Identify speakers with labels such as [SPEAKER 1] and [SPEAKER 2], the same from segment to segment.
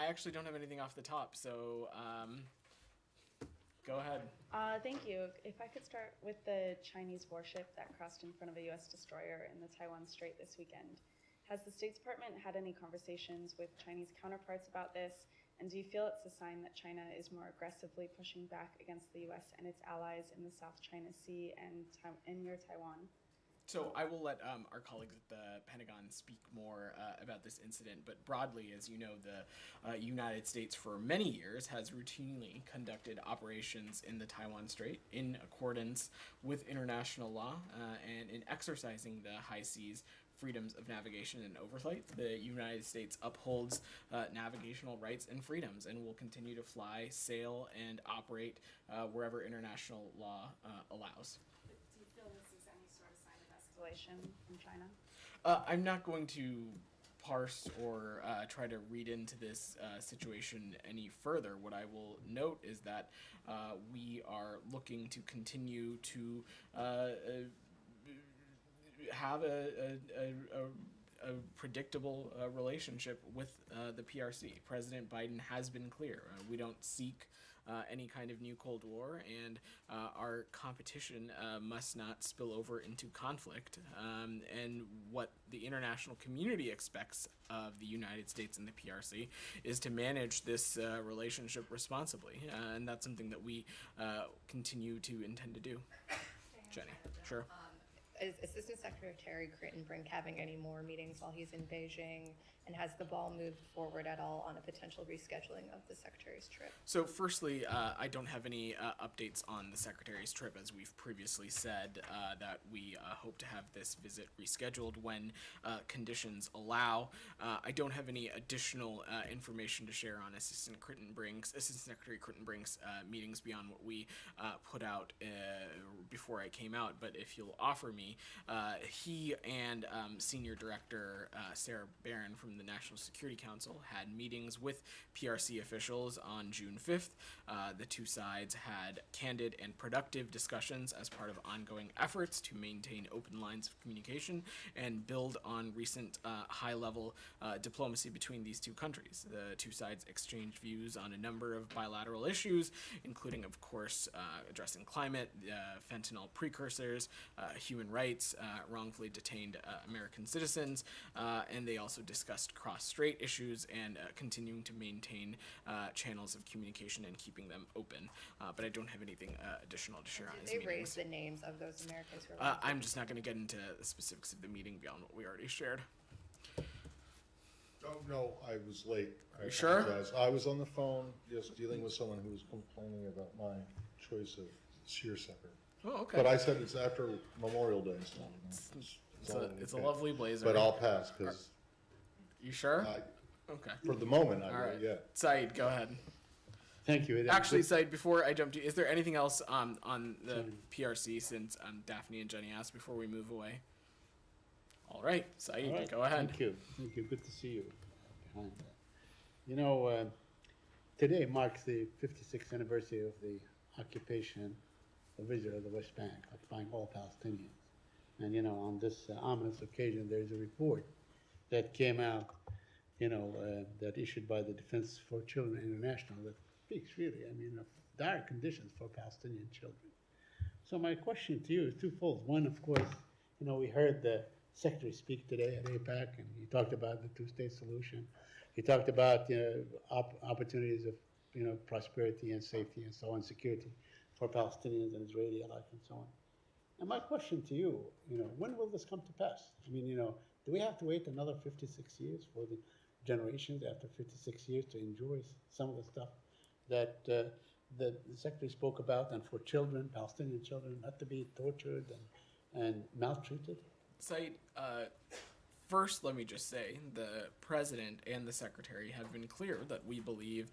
[SPEAKER 1] I actually don't have anything off the top, so go ahead.
[SPEAKER 2] Thank you. If I could start with the Chinese warship that crossed in front of a U.S. destroyer in the Taiwan Strait this weekend. Has the State Department had any conversations with Chinese counterparts about this? And do you feel it's a sign that China is more aggressively pushing back against the U.S. and its allies in the South China Sea and near Taiwan?
[SPEAKER 1] So I will let our colleagues at the Pentagon speak more about this incident, but broadly, as you know, the United States for many years has routinely conducted operations in the Taiwan Strait in accordance with international law and in exercising the high seas freedoms of navigation and oversight. The United States upholds navigational rights and freedoms and will continue to fly, sail, and operate wherever international law allows.
[SPEAKER 2] Do you feel this is any sort of sign of escalation from China?
[SPEAKER 1] I'm not going to parse or try to read into this situation any further. What I will note is that we are looking to continue to have a predictable relationship with the PRC. President Biden has been clear. We don't seek any kind of new Cold War, and our competition must not spill over into conflict. And what the international community expects of the United States and the PRC is to manage this relationship responsibly, and that's something that we continue to intend to do. Jenny, sure.
[SPEAKER 3] Is Assistant Secretary Crittenbrink having any more meetings while he's in Beijing? And has the ball moved forward at all on a potential rescheduling of the Secretary's trip?
[SPEAKER 1] So firstly, I don't have any updates on the Secretary's trip, as we've previously said that we hope to have this visit rescheduled when conditions allow. I don't have any additional information to share on Assistant Secretary Crittenbrink's meetings beyond what we put out before I came out, but if you'll offer me, he and Senior Director Sarah Barron from the National Security Council had meetings with PRC officials on June 5th. The two sides had candid and productive discussions as part of ongoing efforts to maintain open lines of communication and build on recent high-level diplomacy between these two countries. The two sides exchanged views on a number of bilateral issues, including, of course, addressing climate, fentanyl precursors, human rights, wrongfully detained American citizens, and they also discussed cross-strait issues and continuing to maintain channels of communication and keeping them open. But I don't have anything additional to share on his meetings.
[SPEAKER 3] Did they raise the names of those Americans who were
[SPEAKER 1] I'm just not going to get into the specifics of the meeting beyond what we already shared.
[SPEAKER 4] Oh, no, I was late.
[SPEAKER 1] Are you sure?
[SPEAKER 4] Apologize. I was on the phone just dealing with someone who was complaining about my choice of seersucker.
[SPEAKER 1] Oh, okay.
[SPEAKER 4] But I said it's after Memorial Day, so
[SPEAKER 1] it's a lovely blazer.
[SPEAKER 4] But I'll pass because
[SPEAKER 1] You sure? Okay.
[SPEAKER 4] for the moment, I
[SPEAKER 1] All
[SPEAKER 4] will,
[SPEAKER 1] right.
[SPEAKER 4] yeah.
[SPEAKER 1] Saeed, go ahead.
[SPEAKER 5] Thank you.
[SPEAKER 1] Actually, Saeed, before I jump to you, is there anything else on the PRC since Daphne and Jenny asked before we move away? All right, Saeed,
[SPEAKER 5] All right.
[SPEAKER 1] go ahead.
[SPEAKER 5] Thank you. Thank you. Good to see you behind that. You know, today marks the 56th anniversary of the occupation of Israel, the West Bank, occupying all Palestinians. And, you know, on this ominous occasion, there's a report that came out, you know, that issued by the Defense for Children International that speaks really, I mean, of dire conditions for Palestinian children. So my question to you is twofold. One, of course, you know, we heard the Secretary speak today at AIPAC, and he talked about the two-state solution. He talked about, you know, opportunities of, you know, prosperity and safety and so on, security for Palestinians and Israeli alike and so on. And my question to you, you know, when will this come to pass? I mean, you know, do we have to wait another 56 years for the generations after 56 years to enjoy some of the stuff that the Secretary spoke about, and for children, Palestinian children, not to be tortured and maltreated?
[SPEAKER 1] Saeed, first, let me just say the President and the Secretary have been clear that we believe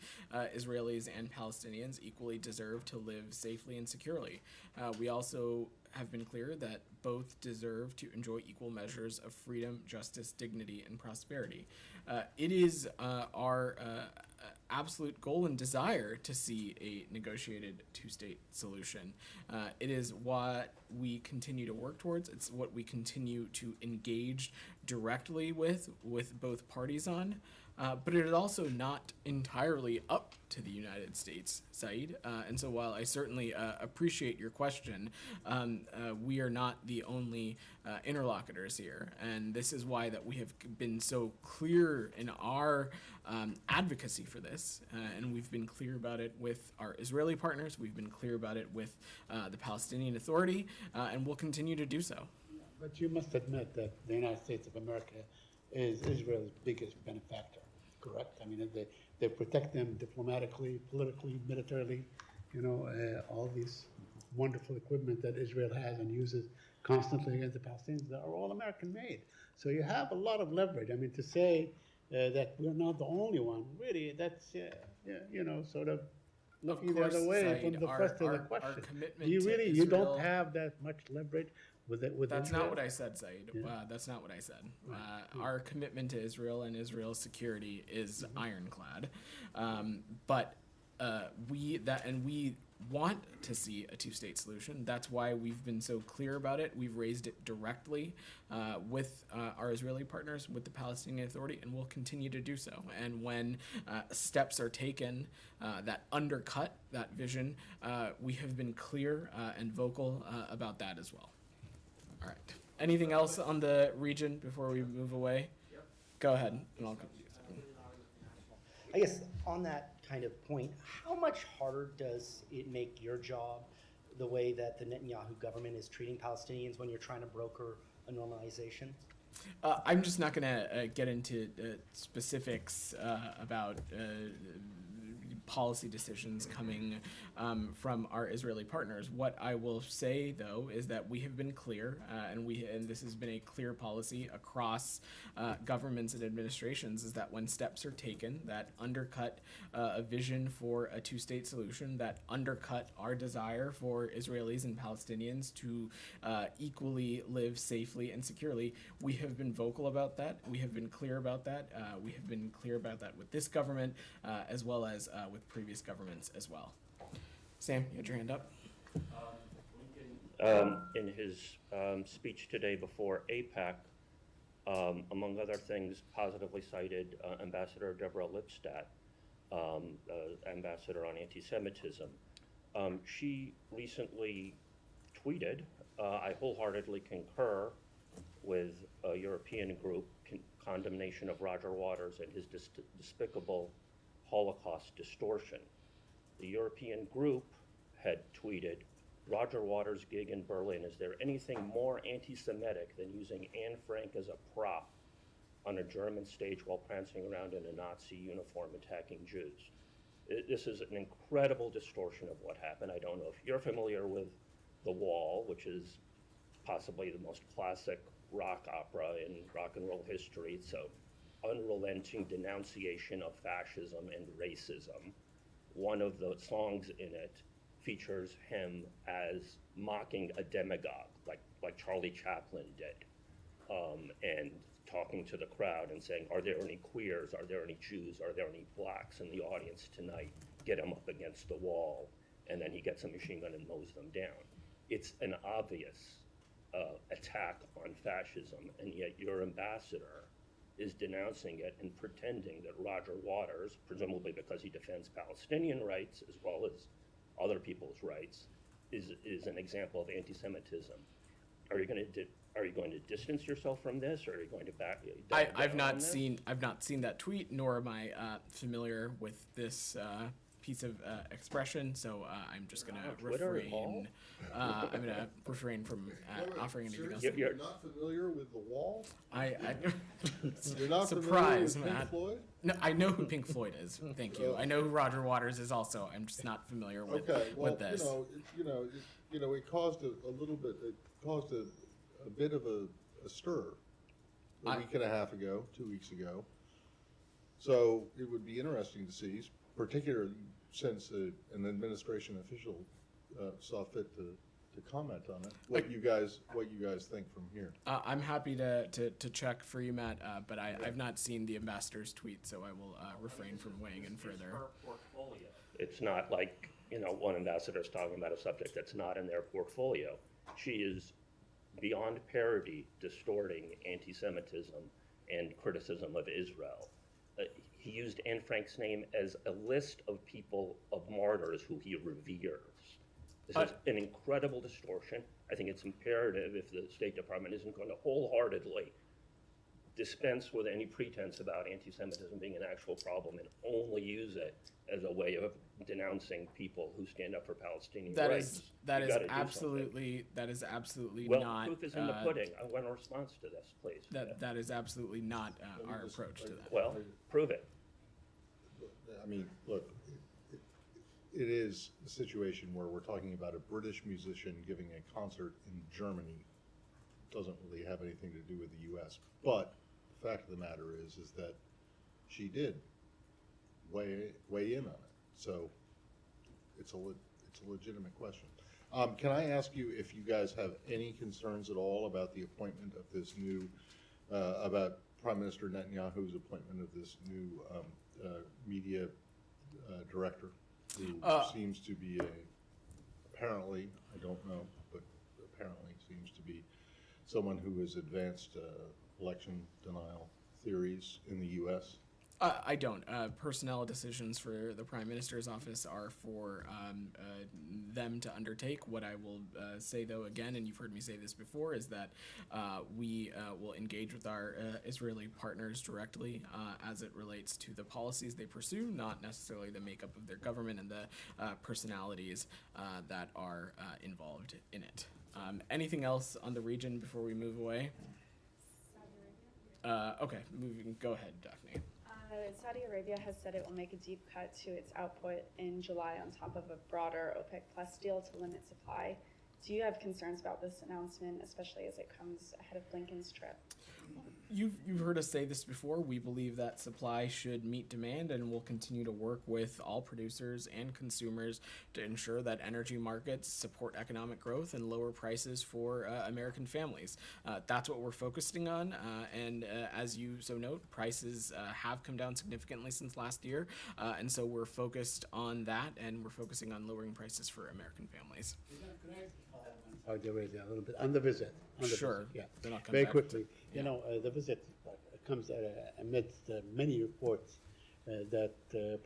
[SPEAKER 1] Israelis and Palestinians equally deserve to live safely and securely. We also have been clear that both deserve to enjoy equal measures of freedom, justice, dignity, and prosperity. It is our absolute goal and desire to see a negotiated two-state solution. It is what we continue to work towards. It's what we continue to engage directly with both parties on. but it is also not entirely up to the United States, Saeed. And so while I certainly appreciate your question, we are not the only interlocutors here. And this is why that we have been so clear in our advocacy for this. And we've been clear about it with our Israeli partners. We've been clear about it with the Palestinian Authority, and we'll continue to do so.
[SPEAKER 5] But you must admit that the United States of America is Israel's biggest benefactor, correct? I mean, they protect them diplomatically, politically, militarily, all these wonderful equipment that Israel has and uses constantly against the Palestinians that are all American made. So you have a lot of leverage. I mean, to say that we're not the only one, really, that's, sort of looking the other way
[SPEAKER 1] Saeed,
[SPEAKER 5] from the first to the question.
[SPEAKER 1] commitment
[SPEAKER 5] You
[SPEAKER 1] to
[SPEAKER 5] really, you
[SPEAKER 1] Israel-
[SPEAKER 5] don't have that much leverage with it.
[SPEAKER 1] That's
[SPEAKER 5] Israel?
[SPEAKER 1] not what I said, Saeed. That's not what I said. Our commitment to Israel and Israel's security is ironclad. But we want to see a two-state solution. That's why we've been so clear about it. We've raised it directly with our Israeli partners, with the Palestinian Authority, and we'll continue to do so. And when steps are taken that undercut that vision, we have been clear and vocal about that as well. All right. Anything else on the region before we move away? Yep. Go ahead. And I'll
[SPEAKER 6] I guess on that kind of point, how much harder does it make your job the way that the Netanyahu government is treating Palestinians when you're trying to broker a normalization?
[SPEAKER 1] I'm just not going to get into specifics about policy decisions coming from our Israeli partners. What I will say, though, is that we have been clear, and this has been a clear policy across governments and administrations, is that when steps are taken that undercut a vision for a two-state solution, that undercut our desire for Israelis and Palestinians to equally live safely and securely, we have been vocal about that. We have been clear about that. We have been clear about that with this government, as well as with previous governments as well. Sam, you had your hand up.
[SPEAKER 7] In his speech today before AIPAC, among other things, positively cited Ambassador Deborah Lipstadt, ambassador on anti-Semitism. She recently tweeted, I wholeheartedly concur with a European group condemnation of Roger Waters and his despicable Holocaust distortion. The European group had tweeted, Roger Waters' gig in Berlin, is there anything more anti-Semitic than using Anne Frank as a prop on a German stage while prancing around in a Nazi uniform attacking Jews? This is an incredible distortion of what happened. I don't know if you're familiar with The Wall, which is possibly the most classic rock opera in rock and roll history. It's an unrelenting denunciation of fascism and racism. One of the songs in it features him as mocking a demagogue, like Charlie Chaplin did, and talking to the crowd and saying, are there any queers, are there any Jews, are there any blacks in the audience tonight? Get them up against the wall. And then he gets a machine gun and mows them down. It's an obvious attack on fascism, and yet your ambassador is denouncing it and pretending that Roger Waters, presumably because he defends Palestinian rights as well as other people's rights, is an example of anti-Semitism. Are you going to distance yourself from this, or are you going to back?
[SPEAKER 1] I've not seen that tweet, nor am I familiar with this piece of expression. So I'm just going to refrain. I'm going to refrain from offering anything else.
[SPEAKER 4] You're not familiar with The Wall?
[SPEAKER 1] You're
[SPEAKER 4] not
[SPEAKER 1] surprised,
[SPEAKER 4] familiar with
[SPEAKER 1] Matt.
[SPEAKER 4] Pink Floyd?
[SPEAKER 1] No, I know who Pink Floyd is. Thank you. I know who Roger Waters is also. I'm just not familiar with
[SPEAKER 4] Well,
[SPEAKER 1] this.
[SPEAKER 4] It caused a little bit. It caused a bit of a stir a week and a half ago, 2 weeks ago. So it would be interesting to see, particularly since an administration official saw fit to comment on it. What you guys think from here?
[SPEAKER 1] I'm happy to check for you, Matt, but I've not seen the ambassador's tweet, so I will refrain from weighing in further.
[SPEAKER 7] It's not like, one ambassador is talking about a subject that's not in their portfolio. She is beyond parody distorting anti-Semitism and criticism of Israel. he used Anne Frank's name as a list of people, of martyrs who he reveres. This is an incredible distortion. I think it's imperative, if the State Department isn't going to wholeheartedly dispense with any pretense about anti-Semitism being an actual problem and only use it as a way of denouncing people who stand up for Palestinian rights.
[SPEAKER 1] That
[SPEAKER 7] You
[SPEAKER 1] is
[SPEAKER 7] gotta do
[SPEAKER 1] absolutely
[SPEAKER 7] well,
[SPEAKER 1] not.
[SPEAKER 7] proof is in the pudding. I want a response to this, please.
[SPEAKER 1] That is absolutely not our approach to that.
[SPEAKER 7] Well, prove it.
[SPEAKER 4] I mean, look, it is a situation where we're talking about a British musician giving a concert in Germany. Doesn't really have anything to do with the U.S. But the fact of the matter is that she did weigh in on it. So it's a legitimate question. Can I ask you if you guys have any concerns at all about the appointment of this new, about Prime Minister Netanyahu's appointment of this new media director, who seems to be apparently, I don't know, but apparently seems to be someone who has advanced election denial theories in the U.S.?
[SPEAKER 1] I don't. Personnel decisions for the Prime Minister's office are for them to undertake. What I will say, though, again, and you've heard me say this before, is that we will engage with our Israeli partners directly as it relates to the policies they pursue, not necessarily the makeup of their government and the personalities that are involved in it. Anything else on the region before we move away? Okay, go ahead, Daphne.
[SPEAKER 2] Saudi Arabia has said it will make a deep cut to its output in July on top of a broader OPEC Plus deal to limit supply. Do you have concerns about this announcement, especially as it comes ahead of Blinken's trip?
[SPEAKER 1] You've heard us say this before. We believe that supply should meet demand, and we'll continue to work with all producers and consumers to ensure that energy markets support economic growth and lower prices for American families. That's what we're focusing on, and as you so note, prices have come down significantly since last year, and so we're focused on that, and we're focusing on lowering prices for American families.
[SPEAKER 5] Saudi Arabia a little bit on the visit.
[SPEAKER 1] Sure.
[SPEAKER 5] Yeah.
[SPEAKER 1] Then I'll come
[SPEAKER 5] Very
[SPEAKER 1] back
[SPEAKER 5] quickly.
[SPEAKER 1] to-
[SPEAKER 5] You know, the visit comes amidst many reports that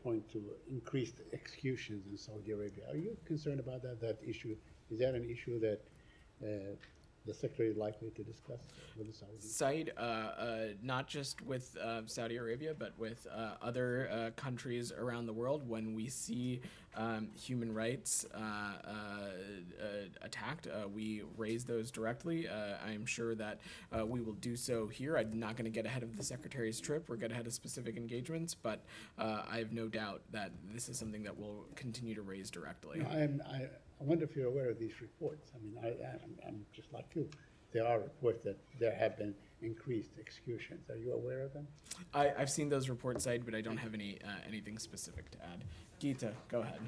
[SPEAKER 5] point to increased executions in Saudi Arabia. Are you concerned about that issue? Is that an issue that the Secretary is likely to discuss with the Saudis?
[SPEAKER 1] Said, not just with Saudi Arabia, but with other countries around the world, when we see human rights attacked, we raise those directly. I'm sure that we will do so here. I'm not going to get ahead of the Secretary's trip or get ahead of specific engagements, but I have no doubt that this is something that we'll continue to raise directly.
[SPEAKER 5] I wonder if you're aware of these reports. I mean, I'm just like you. There are reports that there have been increased executions. Are you aware of them?
[SPEAKER 1] I've seen those reports, Said, but I don't have anything specific to add. Geeta, go ahead.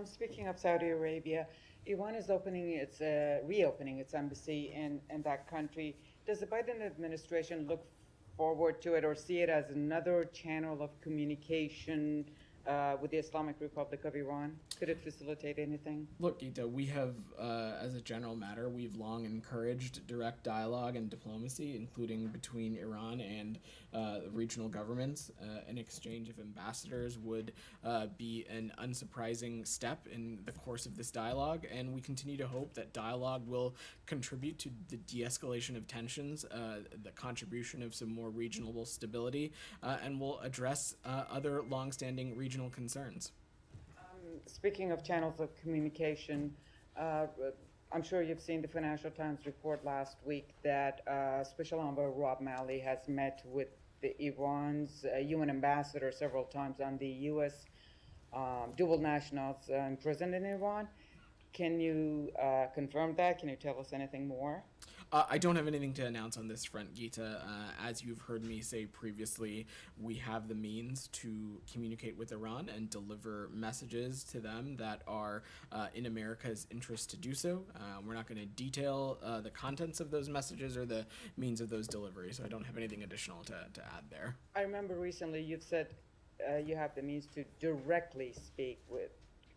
[SPEAKER 8] Speaking of Saudi Arabia, Iran is reopening its embassy in that country. Does the Biden administration look forward to it or see it as another channel of communication with the Islamic Republic of Iran? Could it facilitate anything?
[SPEAKER 1] Look, Geeta, we have, as a general matter, we've long encouraged direct dialogue and diplomacy, including between Iran and the regional governments. An exchange of ambassadors would be an unsurprising step in the course of this dialogue, and we continue to hope that dialogue will contribute to the de-escalation of tensions, the contribution of some more regional stability, and will address other long-standing regional concerns.
[SPEAKER 8] Speaking of channels of communication, I'm sure you've seen the Financial Times report last week that Special Envoy Rob Malley has met with Iran's UN ambassador several times on the U.S. Dual nationals imprisoned in Iran. Can you confirm that? Can you tell us anything more?
[SPEAKER 1] I don't have anything to announce on this front, Geeta. As you've heard me say previously, we have the means to communicate with Iran and deliver messages to them that are in America's interest to do so. We're not going to detail the contents of those messages or the means of those deliveries, so I don't have anything additional to add there.
[SPEAKER 8] I remember recently you've said you have the means to directly speak with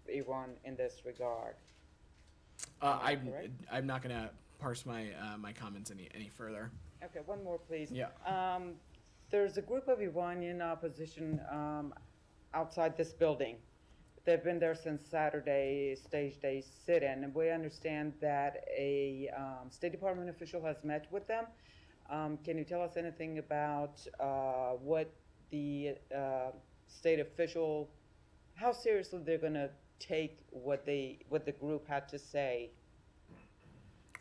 [SPEAKER 8] Iran in this regard.
[SPEAKER 1] I'm not going to parse my comments any further.
[SPEAKER 8] Okay, one more, please.
[SPEAKER 1] Yeah.
[SPEAKER 8] There's a group of Iranian opposition outside this building. They've been there since Saturday, stage day sit-in, and we understand that a State Department official has met with them. Can you tell us anything about what the state official, how seriously they're going to take what the group had to say?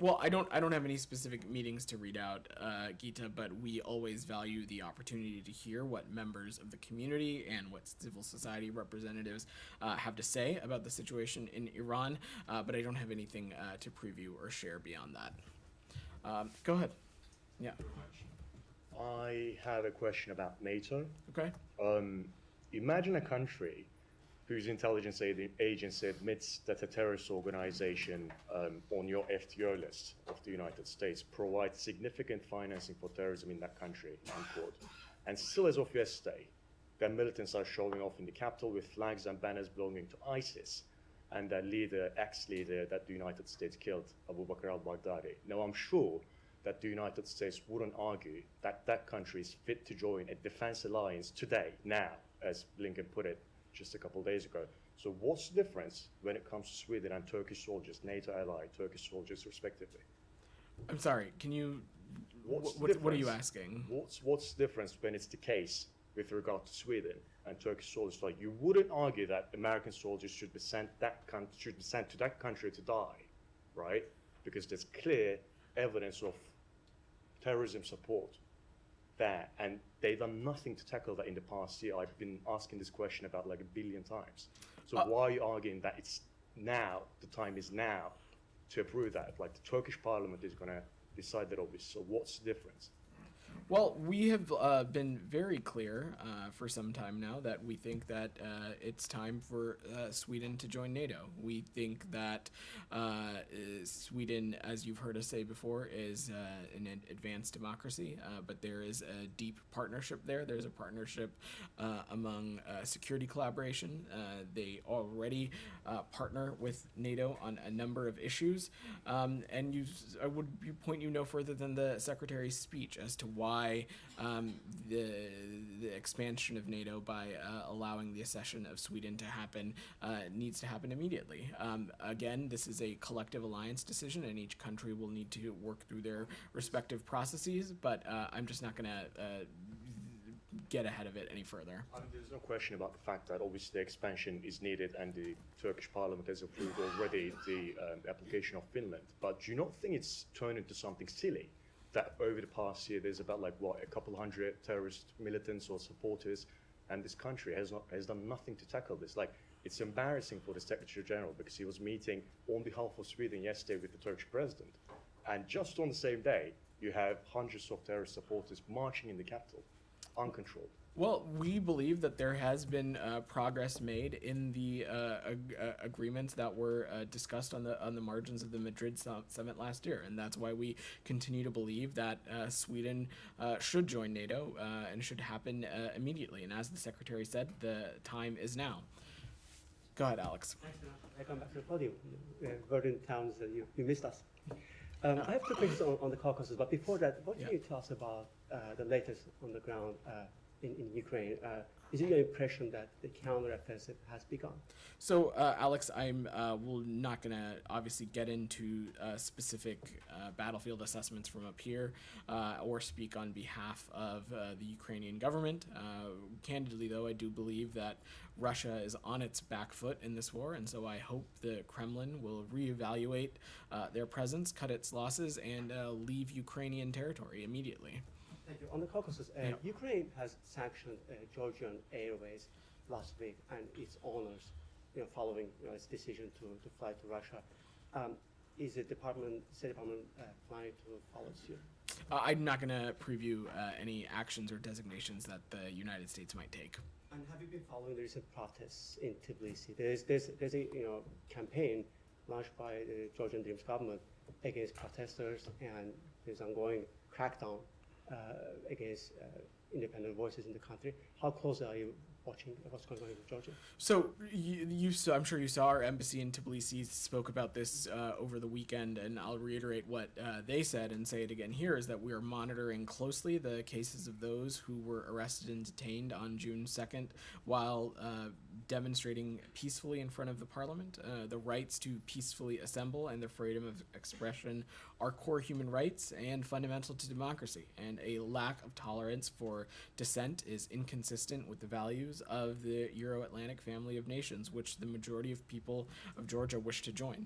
[SPEAKER 1] Well, I don't have any specific meetings to read out, Gita, but we always value the opportunity to hear what members of the community and what civil society representatives have to say about the situation in Iran, but I don't have anything to preview or share beyond that. Go ahead. Yeah.
[SPEAKER 9] I have a question about NATO.
[SPEAKER 1] Okay.
[SPEAKER 9] Imagine a country whose intelligence agency admits that a terrorist organization on your FTO list of the United States provides significant financing for terrorism in that country, unquote. And still as of yesterday, their militants are showing off in the capital with flags and banners belonging to ISIS and their leader, ex-leader that the United States killed, Abu Bakr al-Baghdadi. Now, I'm sure that the United States wouldn't argue that that country is fit to join a defense alliance today, now, as Blinken put it just a couple of days ago. So what's the difference when it comes to Sweden and Turkish soldiers, NATO ally, Turkish soldiers respectively?
[SPEAKER 1] I'm sorry, can you, what are you asking?
[SPEAKER 9] What's the difference when it's the case with regard to Sweden and Turkish soldiers? Like, you wouldn't argue that American soldiers should be sent to that country to die, right? Because there's clear evidence of terrorism support there, and they've done nothing to tackle that in the past year. I've been asking this question about like 1 billion times. So why are you arguing that it's now, the time is now to approve that? Like, the Turkish parliament is going to decide that, obviously. So what's the difference?
[SPEAKER 1] Well, we have been very clear for some time now that we think that it's time for Sweden to join NATO. We think that Sweden, as you've heard us say before, is an advanced democracy, but there is a deep partnership there. There's a partnership among security collaboration. They already partner with NATO on a number of issues, and I would point you no further than the Secretary's speech as to why the expansion of NATO by allowing the accession of Sweden to happen needs to happen immediately. Again, this is a collective alliance decision, and each country will need to work through their respective processes, but I'm just not going to get ahead of it any further.
[SPEAKER 9] There's no question about the fact that obviously the expansion is needed, and the Turkish parliament has approved already the application of Finland. But do you not think it's turned into something silly that over the past year there's about a couple hundred terrorist militants or supporters, and this country has done nothing to tackle this? Like, it's embarrassing for the Secretary General, because he was meeting on behalf of Sweden yesterday with the Turkish president, and just on the same day you have hundreds of terrorist supporters marching in the capital, uncontrolled.
[SPEAKER 1] Well, we believe that there has been progress made in the agreements that were discussed on the margins of the Madrid summit last year, and that's why we continue to believe that Sweden should join NATO and should happen immediately. And as the Secretary said, the time is now. Go ahead, Alex.
[SPEAKER 10] Welcome back to the podium. Verdant Towns, you missed us. I have two questions on the Caucasus, but before that, what can you tell us about the latest on the ground in Ukraine? Is it your impression that the counteroffensive has begun?
[SPEAKER 1] So, Alex, I'm we're not going to obviously get into specific battlefield assessments from up here or speak on behalf of the Ukrainian government. Candidly, though, I do believe that Russia is on its back foot in this war, and so I hope the Kremlin will reevaluate their presence, cut its losses, and leave Ukrainian territory immediately.
[SPEAKER 10] Thank you. On the Caucasus, Ukraine has sanctioned Georgian Airways last week and its owners, following its decision to fly to Russia. Is the State Department planning to follow suit?
[SPEAKER 1] I'm not going to preview any actions or designations that the United States might take.
[SPEAKER 10] And have you been following the recent protests in Tbilisi? There's a campaign launched by the Georgian Dreams government against protesters, and there's ongoing crackdown against independent voices in the country. How close are you watching what's going on in Georgia?
[SPEAKER 1] So you saw, I'm sure you saw our embassy in Tbilisi spoke about this over the weekend, and I'll reiterate what they said and say it again here, is that we are monitoring closely the cases of those who were arrested and detained on June 2nd while demonstrating peacefully in front of the parliament. The rights to peacefully assemble and the freedom of expression are core human rights and fundamental to democracy, and a lack of tolerance for dissent is inconsistent with the values of the Euro-Atlantic family of nations, which the majority of people of Georgia wish to join.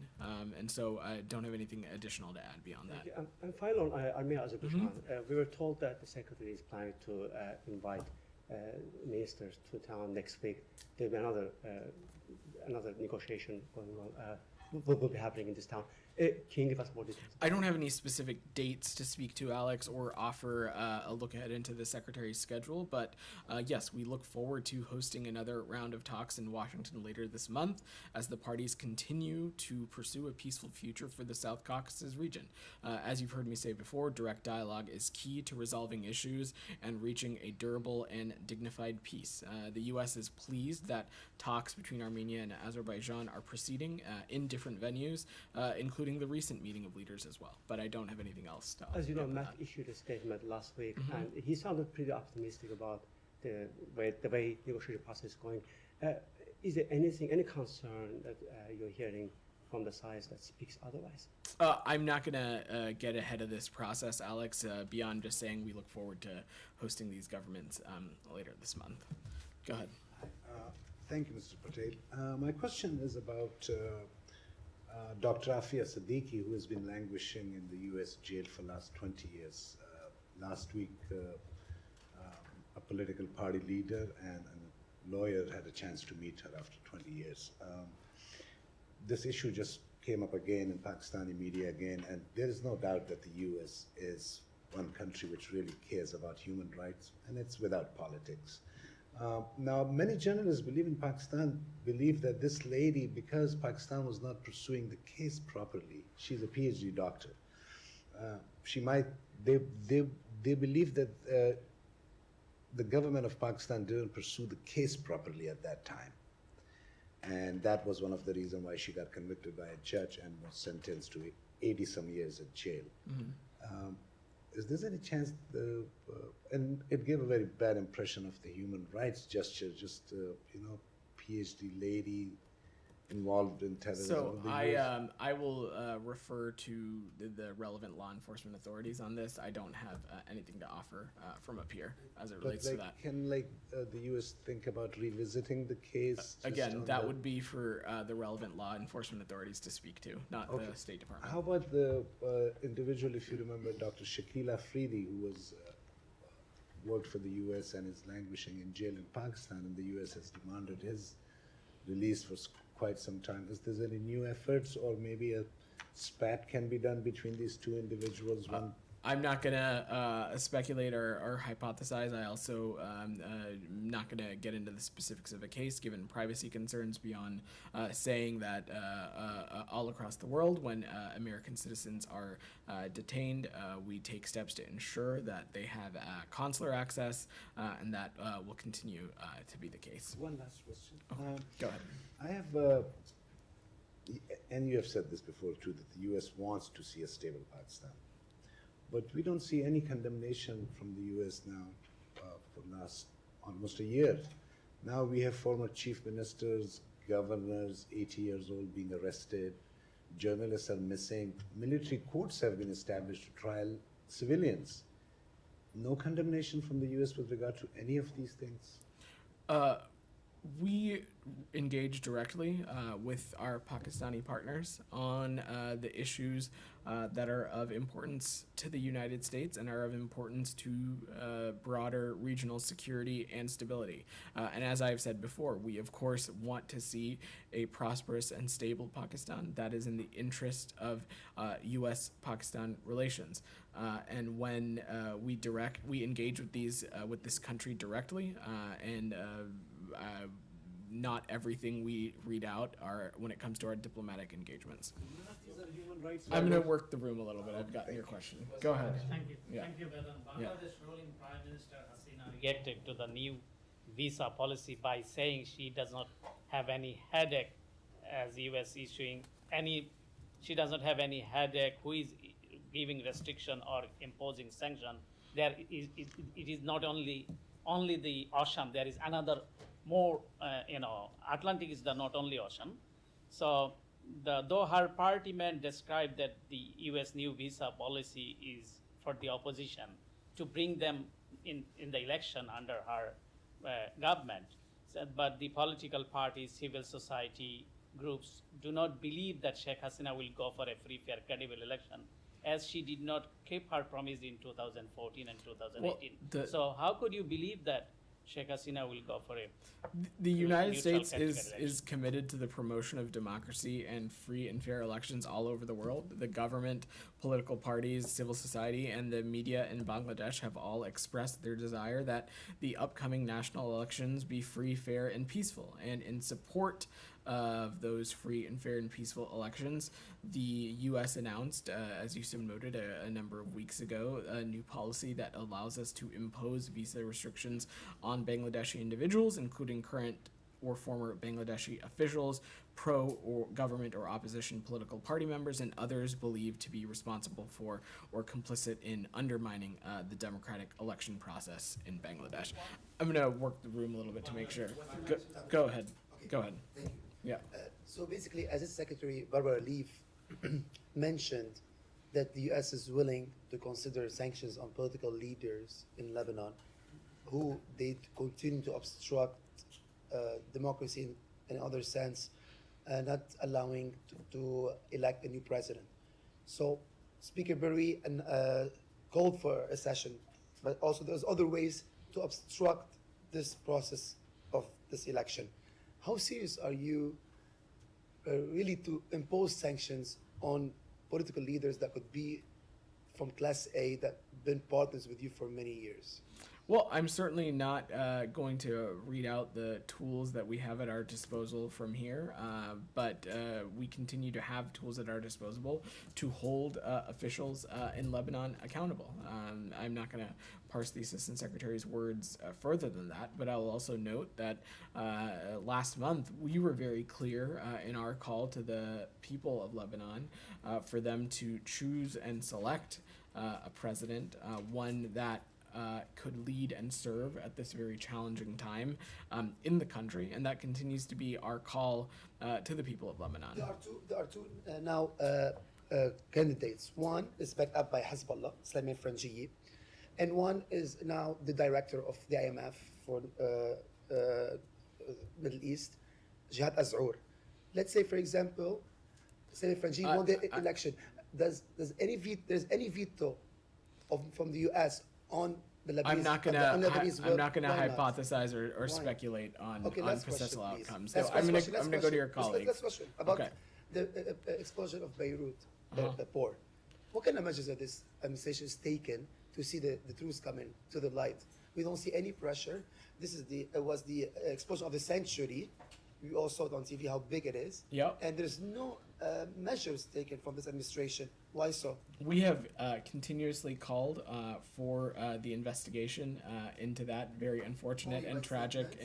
[SPEAKER 1] And so I don't have anything additional to add beyond that.
[SPEAKER 10] Okay, and finally on Armenia, Azerbaijan, we were told that the secretary is planning to invite ministers to town next week. There'll be another negotiation going on, will be happening in this town. Can you give us more details?
[SPEAKER 1] I don't have any specific dates to speak to, Alex, or offer a look ahead into the secretary's schedule, but yes, we look forward to hosting another round of talks in Washington later this month as the parties continue to pursue a peaceful future for the South Caucasus region. As you've heard me say before, direct dialogue is key to resolving issues and reaching a durable and dignified peace. The U.S. is pleased that talks between Armenia and Azerbaijan are proceeding in different venues, including the recent meeting of leaders as well. But I don't have anything else to
[SPEAKER 10] As you know,
[SPEAKER 1] add to
[SPEAKER 10] Matt
[SPEAKER 1] that.
[SPEAKER 10] issued a statement last week, and he sounded pretty optimistic about the way negotiation process is going. Is there any concern that you're hearing from the sides that speaks otherwise?
[SPEAKER 1] I'm not going to get ahead of this process, Alex, beyond just saying we look forward to hosting these governments later this month. Go ahead.
[SPEAKER 11] Thank you, Mr. Patel. My question is about Dr. Afia Siddiqui, who has been languishing in the U.S. jail for the last 20 years. Last week, a political party leader and a lawyer had a chance to meet her after 20 years. This issue just came up again in Pakistani media again, and there is no doubt that the U.S. is one country which really cares about human rights, and it's without politics. Now, many journalists in Pakistan believe that this lady, because Pakistan was not pursuing the case properly, she's a PhD doctor. They believe that the government of Pakistan didn't pursue the case properly at that time. And that was one of the reasons why she got convicted by a judge and was sentenced to 80-some years in jail. Is there any chance, and it gave a very bad impression of the human rights gesture, just, PhD lady involved in terrorism.
[SPEAKER 1] So I will refer to the relevant law enforcement authorities on this. I don't have anything to offer from up here as it relates to that.
[SPEAKER 11] Can the U.S. think about revisiting the case?
[SPEAKER 1] Again, that would be for the relevant law enforcement authorities to speak to, not the State Department.
[SPEAKER 11] How about the individual, if you remember, Dr. Shakil Afridi, who was worked for the U.S. and is languishing in jail in Pakistan, and the U.S. has demanded his release for quite some time. Is there any new efforts, or maybe a spat can be done between these two individuals?
[SPEAKER 1] I'm not going to speculate or hypothesize. I also not going to get into the specifics of a case, given privacy concerns, beyond saying that all across the world, when American citizens are detained, we take steps to ensure that they have consular access, and that will continue to be the case.
[SPEAKER 11] One last question.
[SPEAKER 1] Go ahead.
[SPEAKER 11] I have, and you have said this before too, that the U.S. wants to see a stable Pakistan. But we don't see any condemnation from the U.S. now for the last almost a year. Now we have former chief ministers, governors, 80 years old, being arrested. Journalists are missing. Military courts have been established to trial civilians. No condemnation from the U.S. with regard to any of these things?
[SPEAKER 1] We engage directly with our Pakistani partners on the issues that are of importance to the United States and are of importance to broader regional security and stability. And as I've said before, we of course want to see a prosperous and stable Pakistan that is in the interest of U.S.-Pakistan relations. And when we engage with this country directly, and not everything we read out are when it comes to our diplomatic engagements. I'm going to work the room a little bit. I've gotten your question. Go ahead.
[SPEAKER 12] Thank you.
[SPEAKER 1] Yeah.
[SPEAKER 12] Thank you, Vedant.
[SPEAKER 1] Yeah.
[SPEAKER 12] Bangladesh ruling Prime Minister Hasina reacted to the new visa policy by saying she does not have any headache as U.S. issuing any, she does not have any headache who is giving restriction or imposing sanction. There is, it is not only the ocean, there is another more, Atlantic is the not only ocean. So though her party man described that the U.S. new visa policy is for the opposition to bring them in the election under her government, but the political parties, civil society groups do not believe that Sheikh Hasina will go for a free, fair, credible election, as she did not keep her promise in 2014 and 2018.
[SPEAKER 1] Well,
[SPEAKER 12] so how could you believe that Sheikh Hasina will go for a
[SPEAKER 1] the United
[SPEAKER 12] neutral
[SPEAKER 1] States
[SPEAKER 12] candidate
[SPEAKER 1] is committed to the promotion of democracy and free and fair elections all over the world. The government, political parties, civil society, and the media in Bangladesh have all expressed their desire that the upcoming national elections be free, fair, and peaceful. And in support of those free and fair and peaceful elections, the U.S. announced, as Yusuf noted a number of weeks ago, a new policy that allows us to impose visa restrictions on Bangladeshi individuals, including current or former Bangladeshi officials, pro or government or opposition political party members, and others believed to be responsible for or complicit in undermining the democratic election process in Bangladesh. I'm going to work the room a little bit to make sure. Go ahead.
[SPEAKER 13] Okay.
[SPEAKER 1] Go ahead.
[SPEAKER 13] Thank you.
[SPEAKER 1] Yeah.
[SPEAKER 13] So basically, as Secretary Barbara Leaf mentioned that the U.S. is willing to consider sanctions on political leaders in Lebanon who they continue to obstruct democracy in other sense, not allowing to elect a new president. So Speaker Berry called for a session, but also there's other ways to obstruct this process of this election. How serious are you really to impose sanctions on political leaders that could be from Class A that have been partners with you for many years?
[SPEAKER 1] Well, I'm certainly not going to read out the tools that we have at our disposal from here, but we continue to have tools at our disposal to hold officials in Lebanon accountable. I'm not going to parse the Assistant Secretary's words further than that, but I will also note that last month we were very clear in our call to the people of Lebanon for them to choose and select a president, one that could lead and serve at this very challenging time in the country, and that continues to be our call to the people of Lebanon.
[SPEAKER 13] There are two now candidates. One is backed up by Hezbollah, Islamic Frangiyi, and one is now the director of the IMF for Middle East, Jihad Azzour. Let's say, for example, Islamic Frangiyi won the election. There's any veto from the U.S. on the Lebanese?
[SPEAKER 1] I'm not gonna hypothesize or speculate on potential outcomes. So I'm gonna go to your colleague.
[SPEAKER 13] Last question about the explosion of Beirut port. What kind of measures are this administration is taken to see the truth coming to the light? We don't see any pressure. This is was the explosion of the century. We all saw it on TV how big it is.
[SPEAKER 1] Yep.
[SPEAKER 13] And there's no measures taken from this administration. Why so?
[SPEAKER 1] We have continuously called for the investigation into that very unfortunate and tragic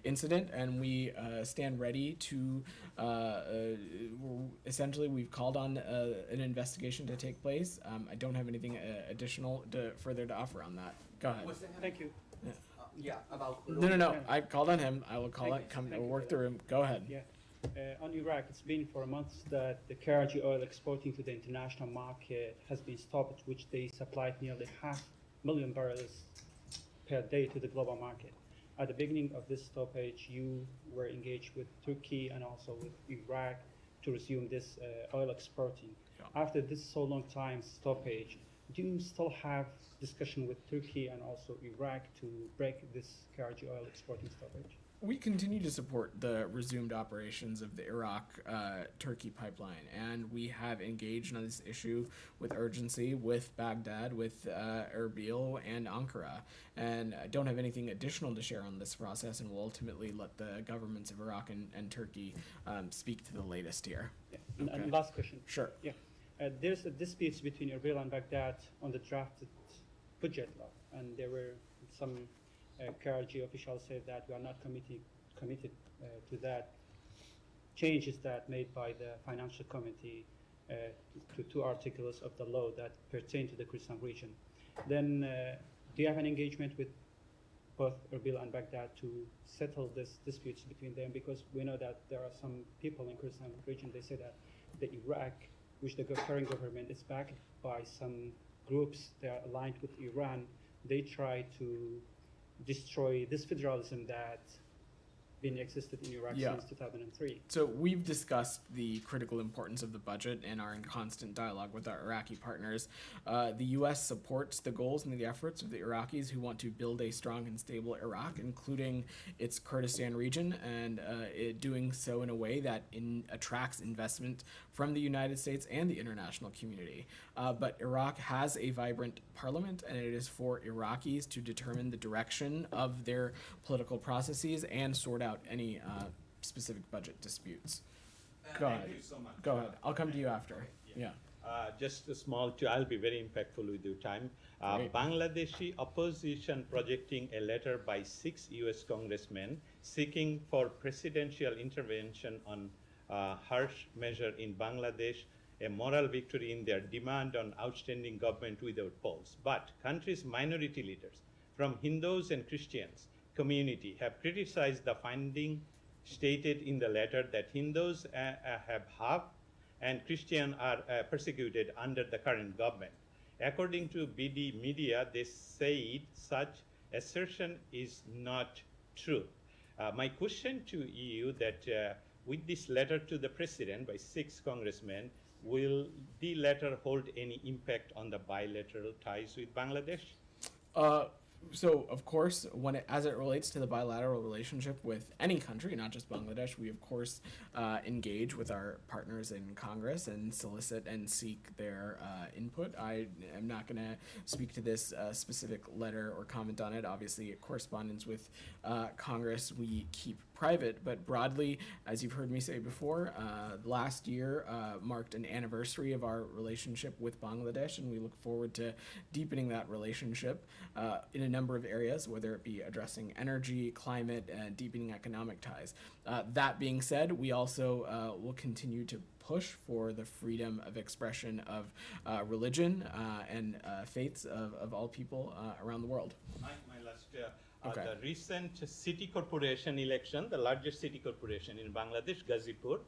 [SPEAKER 1] incident, and we stand ready to, essentially, we've called on an investigation to take place. I don't have anything additional further to offer on that. Go ahead.
[SPEAKER 10] Thank you.
[SPEAKER 1] No. I called on him. I will work the room. Go ahead.
[SPEAKER 10] Yeah. On Iraq, it's been for months that the KRG oil exporting to the international market has been stopped, which they supplied nearly 500,000 barrels per day to the global market. At the beginning of this stoppage, you were engaged with Turkey and also with Iraq to resume this oil exporting. Yeah. After this so long time stoppage, do you still have discussion with Turkey and also Iraq to break this KRG oil exporting stoppage?
[SPEAKER 1] We continue to support the resumed operations of the Iraq-Turkey pipeline, and we have engaged on this issue with urgency with Baghdad, with Erbil, and Ankara. And I don't have anything additional to share on this process, and will ultimately let the governments of Iraq and Turkey speak to the latest here.
[SPEAKER 10] Yeah. Okay. And last question.
[SPEAKER 1] Sure.
[SPEAKER 10] Yeah. There's a dispute between Erbil and Baghdad on the drafted budget law, and there were some KRG officials said that we are not committed to that changes that made by the financial committee to 2 articles of the law that pertain to the Kurdistan region. Then do you have an engagement with both Erbil and Baghdad to settle this disputes between them? Because we know that there are some people in Kurdistan region, they say that the Iraq, which the current government is backed by some groups that are aligned with Iran, they try to destroy this federalism that been existed in Iraq since 2003.
[SPEAKER 1] So we've discussed the critical importance of the budget and are in constant dialogue with our Iraqi partners. The U.S. supports the goals and the efforts of the Iraqis who want to build a strong and stable Iraq, including its Kurdistan region, and doing so in a way that attracts investment from the United States and the international community. But Iraq has a vibrant parliament, and it is for Iraqis to determine the direction of their political processes and sort out any specific budget disputes. Go ahead.
[SPEAKER 14] Thank you so much.
[SPEAKER 1] Go ahead. I'll come to you after. Yeah.
[SPEAKER 14] Just a small, I'll be very impactful with your time.
[SPEAKER 1] Great.
[SPEAKER 14] Bangladeshi opposition projecting a letter by 6 US congressmen seeking for presidential intervention on harsh measure in Bangladesh, a moral victory in their demand on outstanding government without polls. But country's minority leaders from Hindus and Christians community have criticized the finding stated in the letter that Hindus have half and Christians are persecuted under the current government. According to BD Media, they said such assertion is not true. My question to you that with this letter to the president by 6 congressmen, will the letter hold any impact on the bilateral ties with Bangladesh?
[SPEAKER 1] So, of course, as it relates to the bilateral relationship with any country, not just Bangladesh, we, of course, engage with our partners in Congress and solicit and seek their input. I am not going to speak to this specific letter or comment on it. Obviously, correspondence with Congress we keep private, but broadly, as you've heard me say before, last year marked an anniversary of our relationship with Bangladesh, and we look forward to deepening that relationship in a number of areas, whether it be addressing energy, climate, and deepening economic ties. That being said, we also will continue to push for the freedom of expression of religion and faiths of all people around the world.
[SPEAKER 14] My last,
[SPEAKER 1] Okay.
[SPEAKER 14] the recent city corporation election, the largest city corporation in Bangladesh, Ghazipur,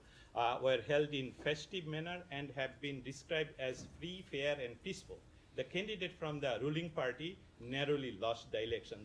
[SPEAKER 14] were held in festive manner and have been described as free, fair, and peaceful. The candidate from the ruling party narrowly lost the election,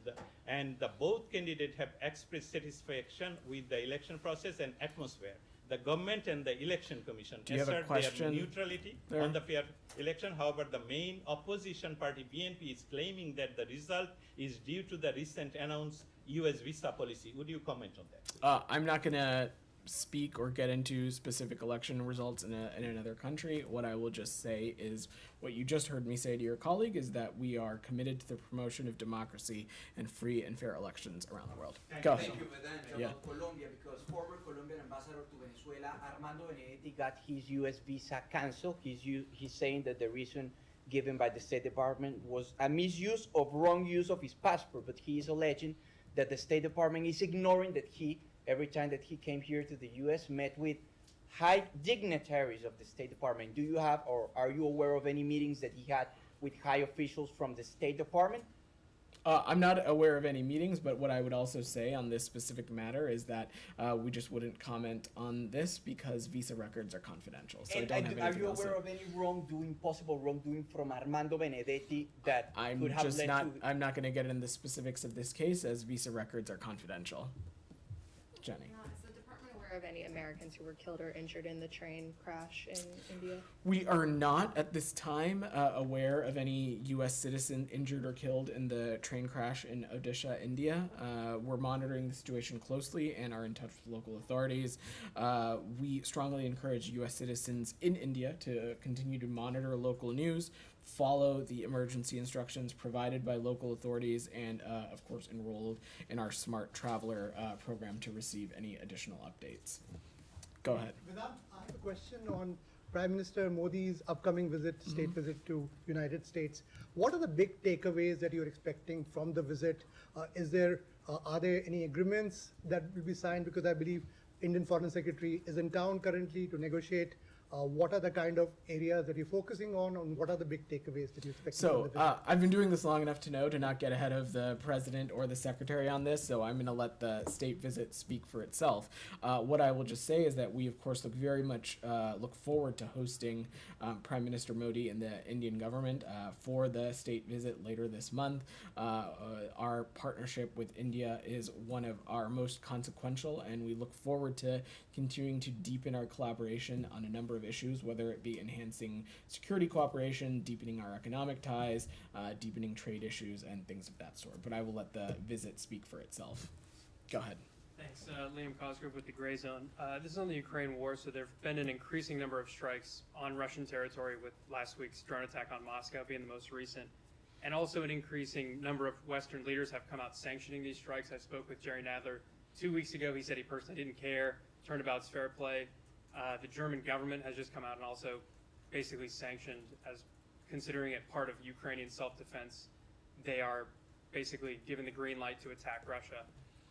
[SPEAKER 14] both candidates have expressed satisfaction with the election process and atmosphere. The government and the election commission assert their neutrality on the fair election. However, the main opposition party, BNP, is claiming that the result is due to the recent announced U.S. visa policy. Would you comment on that?
[SPEAKER 1] I'm not going to speak or get into specific election results in another country. What I will just say is what you just heard me say to your colleague is that we are committed to the promotion of democracy and free and fair elections around the world. Go.
[SPEAKER 15] Thank you, but then about Colombia, because former Colombian ambassador to Venezuela, Armando Benedetti, got his U.S. visa canceled. He's saying that the reason given by the State Department was a misuse of wrong use of his passport, but he is alleging that the State Department is ignoring that every time that he came here to the U.S., met with high dignitaries of the State Department. Do you have, or are you aware of any meetings that he had with high officials from the State Department?
[SPEAKER 1] I'm not aware of any meetings, but what I would also say on this specific matter is that we just wouldn't comment on this because visa records are confidential. So I don't have
[SPEAKER 15] are you aware of any possible wrongdoing from Armando Benedetti that could have led to...
[SPEAKER 1] I'm not going to get into the specifics of this case as visa records are confidential. Jenny.
[SPEAKER 3] Is the department aware of any Americans who were killed or injured in the train crash in India?
[SPEAKER 1] We are not at this time aware of any U.S. citizen injured or killed in the train crash in Odisha, India. We're monitoring the situation closely and are in touch with local authorities. We strongly encourage U.S. citizens in India to continue to monitor local news, follow the emergency instructions provided by local authorities, and of course enrolled in our Smart Traveler program to receive any additional updates. Go ahead.
[SPEAKER 16] Vedant, I have a question on Prime Minister Modi's upcoming state visit to United States. What are the big takeaways that you're expecting from the visit? Are there any agreements that will be signed? Because I believe Indian Foreign Secretary is in town currently to negotiate. What are the kind of areas that you're focusing on, and what are the big takeaways that you expect?
[SPEAKER 1] So I've been doing this long enough to know to not get ahead of the president or the secretary on this, so I'm going to let the state visit speak for itself. What I will just say is that we, of course, look forward to hosting Prime Minister Modi and the Indian government for the state visit later this month. Our partnership with India is one of our most consequential, and we look forward to continuing to deepen our collaboration on a number of issues, whether it be enhancing security cooperation, deepening our economic ties, deepening trade issues, and things of that sort. But I will let the visit speak for itself. Go ahead.
[SPEAKER 17] Thanks. Liam Cosgrove with the Gray Zone. This is on the Ukraine war, so there have been an increasing number of strikes on Russian territory, with last week's drone attack on Moscow being the most recent. And also an increasing number of Western leaders have come out sanctioning these strikes. I spoke with Jerry Nadler 2 weeks ago. He said he personally didn't care. Turnabout's fair play. The German government has just come out and also basically sanctioned, as considering it part of Ukrainian self-defense. They are basically given the green light to attack Russia.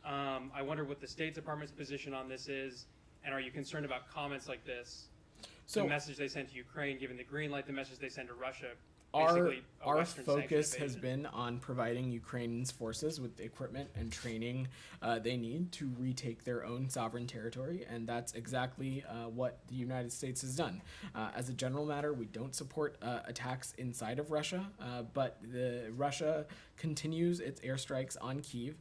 [SPEAKER 17] I wonder what the State Department's position on this is, and are you concerned about comments like this? The message they send to Ukraine, given the green light, the message they send to Russia.
[SPEAKER 1] Our focus has been on providing Ukraine's forces with the equipment and training they need to retake their own sovereign territory, and that's exactly what the United States has done. As a general matter, we don't support attacks inside of Russia, but Russia continues its airstrikes on Kyiv,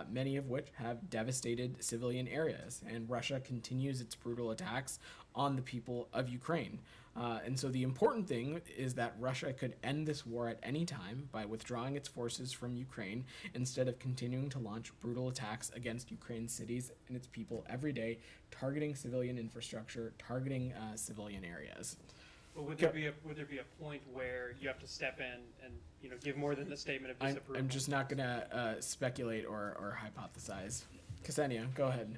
[SPEAKER 1] many of which have devastated civilian areas, and Russia continues its brutal attacks on the people of Ukraine. And so the important thing is that Russia could end this war at any time by withdrawing its forces from Ukraine instead of continuing to launch brutal attacks against Ukraine's cities and its people every day, targeting civilian infrastructure, targeting civilian areas.
[SPEAKER 17] Well, would there be a point where you have to step in and give more than the statement of disapproval?
[SPEAKER 1] I'm just not going to speculate or hypothesize. Ksenia, go ahead.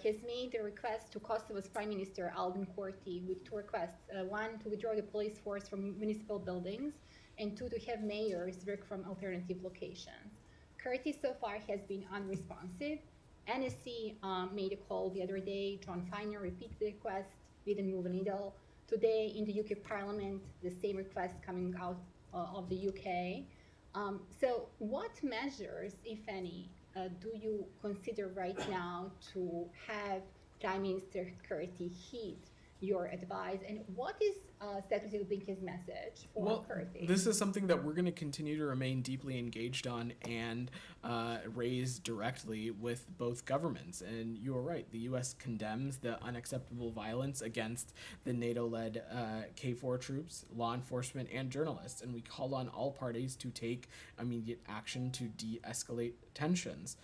[SPEAKER 18] Has made a request to Kosovo's Prime Minister Albin Kurti with two requests. One, to withdraw the police force from municipal buildings, and two, to have mayors work from alternative locations. Kurti so far has been unresponsive. NSC made a call the other day. John Feiner repeated the request, didn't move a needle. Today in the UK Parliament, the same request coming out of the UK. So what measures, if any, do you consider right now to have Prime Minister Kurti heed your advice, and what is Secretary Blinken's message for Kurti?
[SPEAKER 1] This is something that we're going to continue to remain deeply engaged on and raise directly with both governments. And you are right, the U.S. condemns the unacceptable violence against the NATO-led KFOR troops, law enforcement, and journalists, and we call on all parties to take immediate action to de-escalate tensions.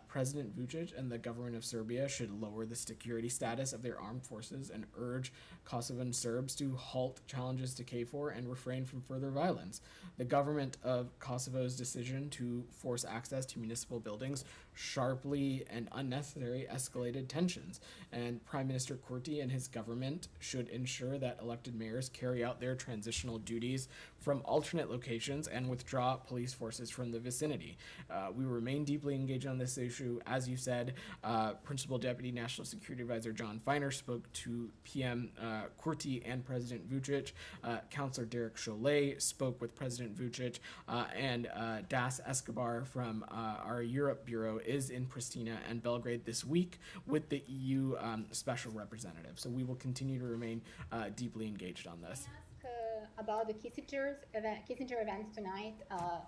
[SPEAKER 1] President Vučić and the government of Serbia should lower the security status of their armed forces and urge Kosovan Serbs to halt challenges to KFOR and refrain from further violence. The government of Kosovo's decision to force access to municipal buildings sharply and unnecessarily escalated tensions, and Prime Minister Kurti and his government should ensure that elected mayors carry out their transitional duties from alternate locations and withdraw police forces from the vicinity. We remain deeply engaged on this issue. As you said, Principal Deputy National Security Advisor John Feiner spoke to PM Kurti and President Vučić. Counselor Derek Chollet spoke with President Vučić, and Das Escobar from our Europe Bureau is in Pristina and Belgrade this week with the EU Special Representative. So we will continue to remain deeply engaged on this.
[SPEAKER 18] About the Kissinger event tonight,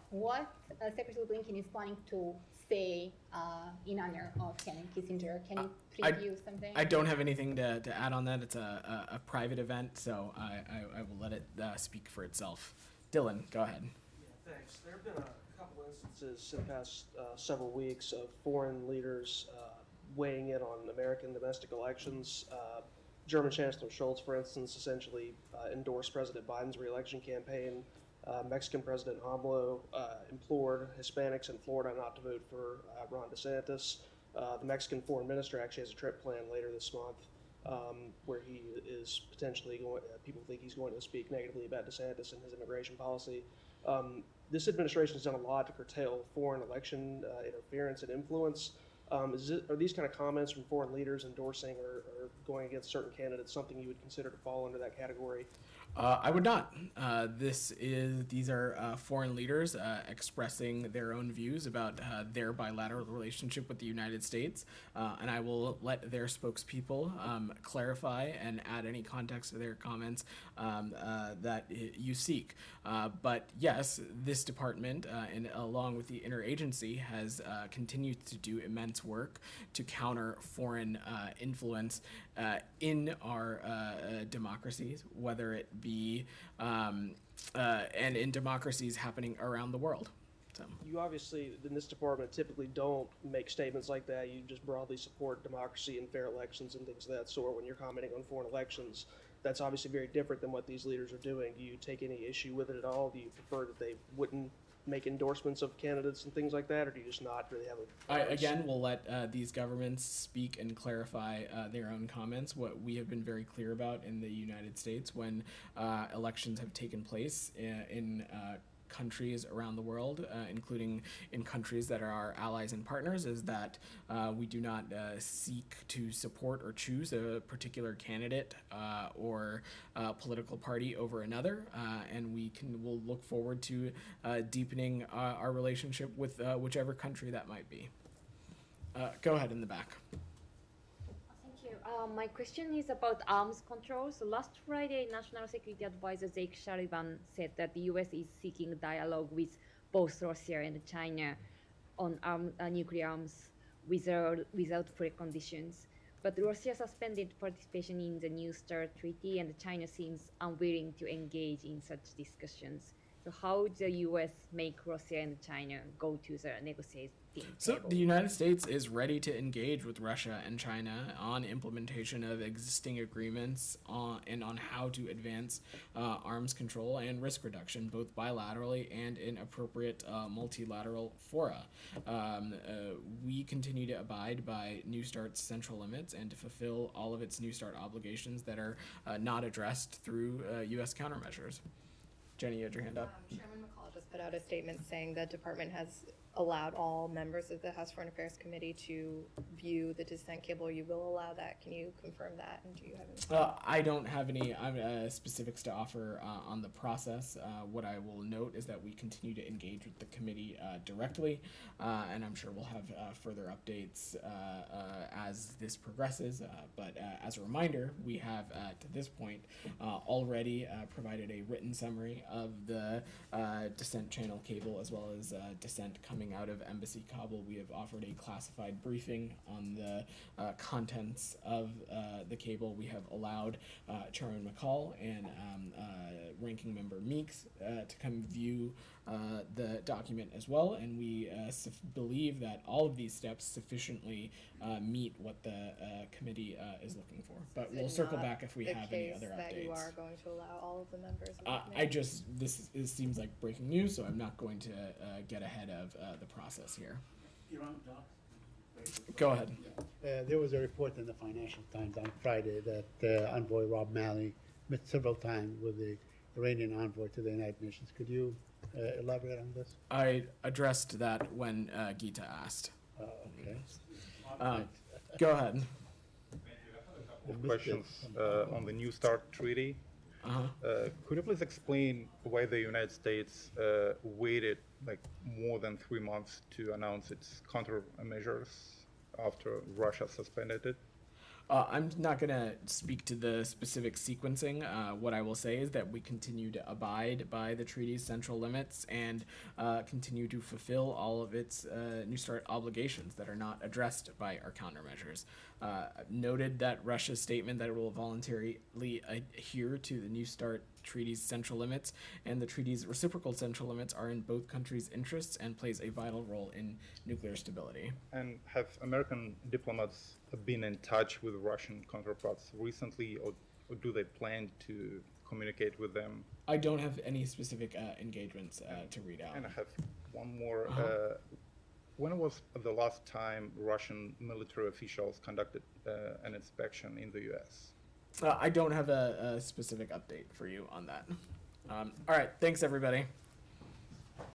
[SPEAKER 18] what Secretary Blinken is planning to say in honor of Henry Kissinger. Can you preview something?
[SPEAKER 1] I don't have anything to add on that. It's a private event, so I will let it speak for itself. Dylan, go ahead.
[SPEAKER 19] Yeah, thanks. There have been a couple instances in the past several weeks of foreign leaders weighing in on American domestic elections. German Chancellor Scholz, for instance, essentially endorsed President Biden's re-election campaign. Mexican President AMLO implored Hispanics in Florida not to vote for Ron DeSantis. The Mexican foreign minister actually has a trip planned later this month where he is potentially going, people think he's going to speak negatively about DeSantis and his immigration policy. This administration has done a lot to curtail foreign election interference and influence. Are these kind of comments from foreign leaders endorsing or going against certain candidates something you would consider to fall under that category?
[SPEAKER 1] I would not. These are foreign leaders expressing their own views about their bilateral relationship with the United States, and I will let their spokespeople clarify and add any context to their comments that you seek. But yes, this department, and along with the interagency, has continued to do immense work to counter foreign influence in our democracies, whether it be and in democracies happening around the world. So.
[SPEAKER 19] You obviously, in this department, typically don't make statements like that. You just broadly support democracy and fair elections and things of that sort when you're commenting on foreign elections. That's obviously very different than what these leaders are doing. Do you take any issue with it at all? Do you prefer that they wouldn't make endorsements of candidates and things like that, or do you just not really have a...
[SPEAKER 1] Again, we'll let these governments speak and clarify their own comments. What we have been very clear about in the United States when elections have taken place in countries around the world, including in countries that are our allies and partners, is that we do not seek to support or choose a particular candidate or political party over another, and we'll look forward to deepening our relationship with whichever country that might be. Go ahead in the back.
[SPEAKER 20] Thank you. My question is about arms control. So last Friday, National Security Advisor Jake Sullivan said that the U.S. is seeking dialogue with both Russia and China on nuclear arms without preconditions. But Russia suspended participation in the New START treaty, and China seems unwilling to engage in such discussions. So how would the U.S. make Russia and China go to the negotiating
[SPEAKER 1] So
[SPEAKER 20] table?
[SPEAKER 1] the United States is ready to engage with Russia and China on implementation of existing agreements and on how to advance arms control and risk reduction, both bilaterally and in appropriate multilateral fora. We continue to abide by New START's central limits and to fulfill all of its New START obligations that are not addressed through U.S. countermeasures. Jenny, you had your hand up.
[SPEAKER 3] Chairman McCall just put out a statement saying the department has allowed all members of the House Foreign Affairs Committee to view the dissent cable. You will allow that. Can you confirm that? And do you have any?
[SPEAKER 1] I don't have any specifics to offer on the process. What I will note is that we continue to engage with the committee directly, and I'm sure we'll have further updates as this progresses. But as a reminder, we have to this point already provided a written summary of the dissent channel cable as well as dissent coming out of Embassy Kabul. We have offered a classified briefing on the contents of the cable. We have allowed Chairman McCall and Ranking Member Meeks to come view the document as well, and we believe that all of these steps sufficiently meet what the committee is looking for. But we'll circle back if we have any other
[SPEAKER 3] that you
[SPEAKER 1] updates.
[SPEAKER 3] are going to allow all of the members of the committee?
[SPEAKER 1] This seems like breaking news, so I'm not going to get ahead of the process here. Go ahead.
[SPEAKER 5] There was a report in the Financial Times on Friday that Envoy Rob Malley met several times with the Iranian envoy to the United Nations. Could you elaborate on this?
[SPEAKER 1] I addressed that when Gita asked.
[SPEAKER 5] Okay.
[SPEAKER 1] Go ahead.
[SPEAKER 21] Questions on the New START treaty. Could you please explain why the United States waited like more than 3 months to announce its countermeasures after Russia suspended it?
[SPEAKER 1] I'm not going to speak to the specific sequencing. What I will say is that we continue to abide by the treaty's central limits and continue to fulfill all of its New START obligations that are not addressed by our countermeasures. Noted that Russia's statement that it will voluntarily adhere to the New START treaty's central limits and the treaty's reciprocal central limits are in both countries' interests and plays a vital role in nuclear stability.
[SPEAKER 21] And have American diplomats been in touch with Russian counterparts recently, or do they plan to communicate with them?
[SPEAKER 1] I don't have any specific engagements to read out.
[SPEAKER 21] And I have one more. when was the last time Russian military officials conducted an inspection in the U.S.?
[SPEAKER 1] I don't have a specific update for you on that. All right, thanks everybody.